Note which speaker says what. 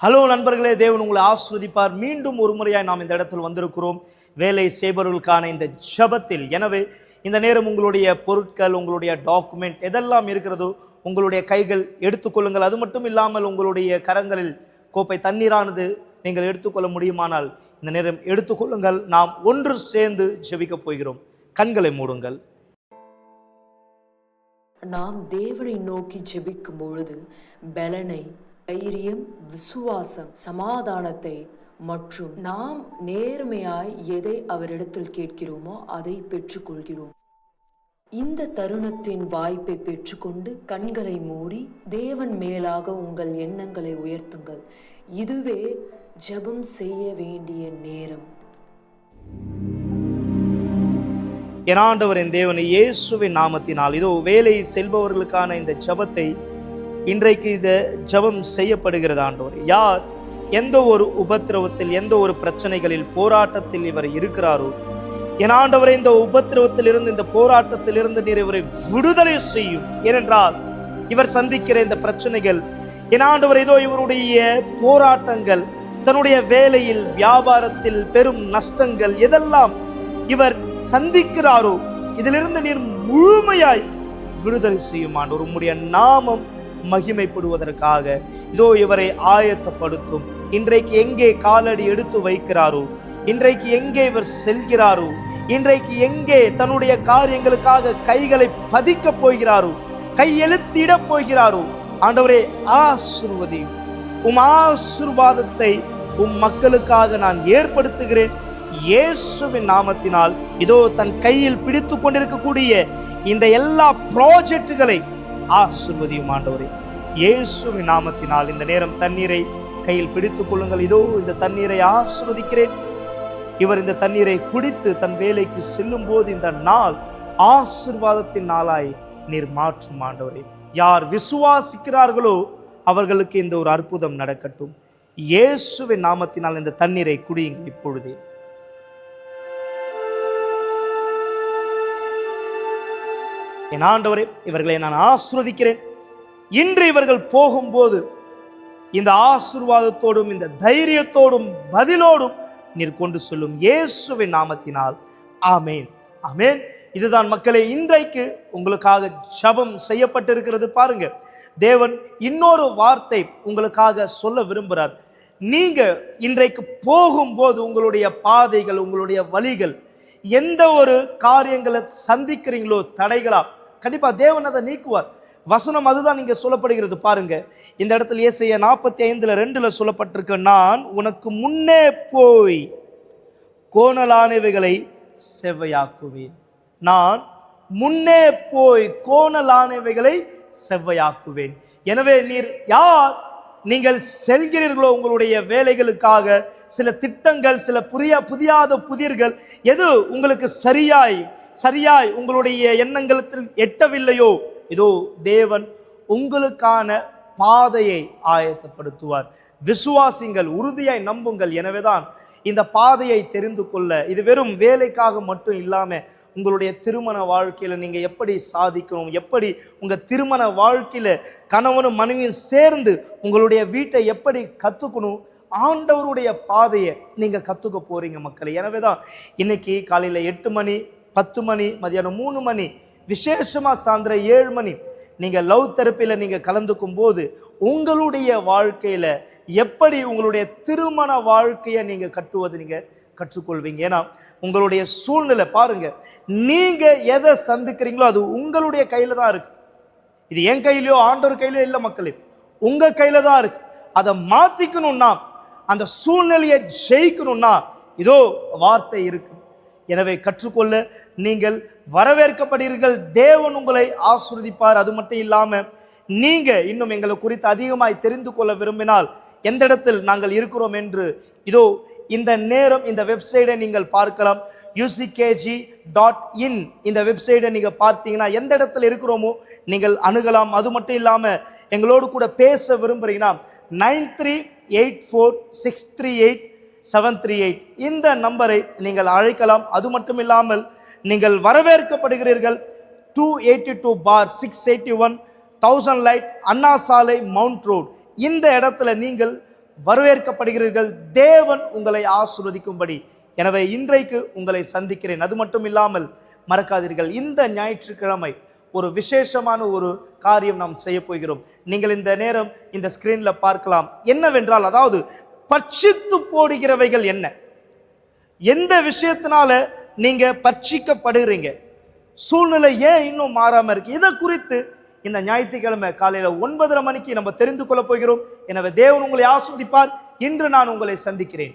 Speaker 1: Hello நண்பர்களே, தேவன் உங்களை ஆஸ்வதிப்பார். மீண்டும் ஒரு முறையாய் நாம் இந்த இடத்தில் வந்திருக்கிறோம் வேலை செய்பவர்களுக்கான இந்த ஜெபத்தில். எனவே இந்த நேரம் உங்களுடைய பொருட்கள், உங்களுடைய டாக்குமெண்ட் எதெல்லாம் இருக்கிறதோ உங்களுடைய கைகள் எடுத்துக்கொள்ளுங்கள். அது மட்டும் இல்லாமல் உங்களுடைய கரங்களில் கோப்பை தண்ணீரானது நீங்கள் எடுத்துக்கொள்ள முடியுமானால் இந்த நேரம் எடுத்துக்கொள்ளுங்கள். நாம் ஒன்று சேர்ந்து ஜெபிக்க போகிறோம். கண்களை மூடுங்கள்.
Speaker 2: நாம் தேவனை நோக்கி ஜெபிக்கும் பொழுது பலனை, தைரியம், விசுவாசம், சமாதானத்தை மற்றும் நாம் நேர்மையாய் எதை அவரிடத்தில் கேட்கிறோமோ அதை பெற்றுக்கொள்கிறோம். இந்த தருணத்தின் வாய்ப்பை பெற்றுக்கொண்டு கண்களை மூடி தேவன் மேலாக உங்கள் எண்ணங்களை உயர்த்துங்கள். இதுவே ஜெபம் செய்ய வேண்டிய நேரம்.
Speaker 1: என் ஆண்டவரின் தேவன் இயேசுவின் நாமத்தினால் இதோ வேலை செல்பவர்களுக்கான இந்த ஜெபத்தை இன்றைக்கு இந்த ஜெபம் செய்யப்படுகிறது. ஆண்டவர், யார் எந்த ஒரு உபத்திரவத்தில், எந்த ஒரு பிரச்சனைகளில், போராட்டத்தில் இவர் இருக்கிறாரோ, என் ஆண்டவரை இந்த உபத்திரவத்தில் இருந்து, இந்த போராட்டத்தில் இருந்து நீர் இவரை விடுதலை செய்யும். ஏனென்றால் இவர் சந்திக்கிற இந்த பிரச்சனைகள், என் ஆண்டவர் இதோ இவருடைய போராட்டங்கள், தன்னுடைய வேலையில், வியாபாரத்தில் பெரும் நஷ்டங்கள் எதெல்லாம் இவர் சந்திக்கிறாரோ இதிலிருந்து நீர் முழுமையாய் விடுதலை செய்யும். ஆண்டவர், உம்முடைய நாமம் மகிமைப்படுவதற்காக இதோ இவரை ஆயத்தப்படுத்தும். இன்றைக்கு எங்கே காலடி எடுத்து வைக்கிறாரோ, இன்றைக்கு எங்கே இவர் செல்கிறாரோ, இன்றைக்கு எங்கே தன்னுடைய காரியங்களுக்காக கைகளை பதிக்க போகிறாரோ, கையெழுத்திட போகிறாரோ, ஆண்டவரே ஆசீர்வதியும். உம் ஆசீர்வாதத்தை உம் மக்களுக்காக நான் ஏற்படுத்துகிறேன் இயேசுவின் நாமத்தினால். இதோ தன் கையில் பிடித்து கொண்டிருக்கக்கூடிய இந்த எல்லா ப்ராஜெக்டுகளை ஆசீர்வதியும் ஆண்டவரே இயேசுவின் நாமத்தினால். இந்த நேரம் தண்ணீரை கையில் பிடித்துக் கொள்ளுங்கள். இதோ இந்த தண்ணீரை ஆசீர்வதிக்கிறேன். இவர் இந்த தண்ணீரை குடித்து தன் வேலைக்கு செல்லும் போது இந்த நாள் ஆசீர்வாதத்தின் நாளாய் நீர் மாற்றும் ஆண்டவரே. யார் விசுவாசிக்கிறார்களோ அவர்களுக்கு இந்த ஒரு அற்புதம் நடக்கட்டும். இயேசுவின் நாமத்தினால் இந்த தண்ணீரை குடியுங்கள் இப்பொழுதே. என் ஆண்டவரே, இவர்களை நான் ஆசீர்வதிக்கிறேன். இன்று இவர்கள் போகும்போது இந்த ஆசீர்வாதத்தோடும் இந்த தைரியத்தோடும் பதிலோடும் நீர் கொண்டு சொல்லும் இயேசுவின் நாமத்தினால். ஆமேன், ஆமேன். இதுதான் மக்களே, இன்றைக்கு உங்களுக்காக ஜெபம் செய்யப்பட்டிருக்கிறது. பாருங்க, தேவன் இன்னொரு வார்த்தை உங்களுக்காக சொல்ல விரும்புகிறார். நீங்க இன்றைக்கு போகும்போது உங்களுடைய பாதைகள், உங்களுடைய வழிகள், எந்த ஒரு காரியங்களை சந்திக்கிறீங்களோ தடைகளா, கண்டிப்பா தேவன் அதை நீக்குவார். வசனம் அதுதான் இங்க சொல்லப்படுகிறது. பாருங்க, இந்த இடத்துல ஏசாயா 45:2 சொல்லப்பட்டிருக்கு, நான் உனக்கு முன்னே போய் கோணலானவைகளை செவ்வையாக்குவேன். நான் முன்னே போய் கோணலானவைகளை செவ்வையாக்குவேன். எனவே நீர் யார் நீங்கள் செல்கிறீர்களோ உங்களுடைய வேலைகளுக்காக, சில திட்டங்கள், சில புதியாத புதிர்கள் எது உங்களுக்கு சரியாய் உங்களுடைய எண்ணங்களில் எட்டவில்லையோ, இதோ தேவன் உங்களுக்கான பாதையை ஆயத்தப்படுத்துவார். விசுவாசிங்கள், உறுதியாய் நம்புங்கள். எனவேதான் இந்த பாதையை தெரிந்து கொள்ள, இது வெறும் வேலைக்காக மட்டும் இல்லாம உங்களுடைய திருமண வாழ்க்கையில நீங்க எப்படி சாதிக்கணும், எப்படி உங்க திருமண வாழ்க்கையில கணவனும் மனைவியும் சேர்ந்து உங்களுடைய வீட்டை எப்படி கத்துக்கணும், ஆண்டவருடைய பாதையை நீங்க கத்துக்க போறீங்க மக்களே. எனவேதான் இன்னைக்கு காலையில 8 மணி, 10 மணி, மதியானம் 3 மணி, விசேஷமா சாயந்தரம் 7 மணி நீங்க லவ் தெரப்பில நீங்க கலந்துக்கும் போது உங்களுடைய வாழ்க்கையில எப்படி உங்களுடைய திருமண வாழ்க்கையை நீங்க கட்டுவது நீங்க கற்றுக்கொள்வீங்க. ஏன்னா உங்களுடைய சூழ்நிலை பாருங்க, நீங்க எதை சந்திக்கிறீங்களோ அது உங்களுடைய கையில தான் இருக்கு. இது என் கையிலயோ ஆண்டவர் கையிலயோ இல்லை மக்களே, உங்க கையில தான் இருக்கு. அதை மாத்திக்கணும்னா, அந்த சூழ்நிலையை ஜெயிக்கணும்னா இதோ வார்த்தை இருக்கு. எனவே கற்றுக்கொள்ள நீங்கள் வரவேற்கப்படுகிறீர்கள். தேவன் உங்களை ஆசீர்வதிப்பார். அது மட்டும் இல்லாம நீங்க இன்னும் எங்களை குறித்து அதிகமாய் தெரிந்து கொள்ள விரும்பினால் எந்த இடத்தில் நாங்கள் இருக்கிறோம் என்று இதோ இந்த நேரம் இந்த வெப்சைட்டை நீங்கள் பார்க்கலாம். uckg.in இந்த வெப்சைட்டை நீங்க பார்த்தீங்கன்னா எந்த இடத்துல இருக்கிறோமோ நீங்கள் அணுகலாம். அது மட்டும் இல்லாம எங்களோடு கூட பேச விரும்புறீங்கன்னா 9384638738 இந்த நம்பரை நீங்கள் அழைக்கலாம். அது மட்டும் இல்லாமல் நீங்கள் வரவேற்கப்படுகிறீர்கள். 282/681 1000 லைட் அண்ணா சாலை, மவுண்ட் ரோட் இந்த இடத்துல நீங்கள் வரவேற்கப்படுகிறீர்கள். தேவன் உங்களை ஆசீர்வதிக்கும்படி. எனவே இன்றைக்கு உங்களை சந்திக்கிறேன். அது மட்டும் இல்லாமல் மறக்காதீர்கள், இந்த ஞாயிற்றுக்கிழமை ஒரு விசேஷமான ஒரு காரியம் நாம் செய்ய போகிறோம். நீங்கள் இந்த நேரம் இந்த ஸ்கிரீன்ல பார்க்கலாம். என்னவென்றால், அதாவது பட்சித்து போடுகிறவைகள் என்ன, எந்த விஷயத்தினால நீங்க பட்சிக்கப்படுகிறீங்க, சூழ்நிலை ஏன் இன்னும் மாறாம இருக்கு, இதை குறித்து இந்த ஞாயிற்றுக்கிழமை காலையில 9:30 மணிக்கு நம்ம தெரிந்து கொள்ள போகிறோம். எனவே தேவன் உங்களை ஆசீர்வதிப்பார். இன்று நான் உங்களை சந்திக்கிறேன்.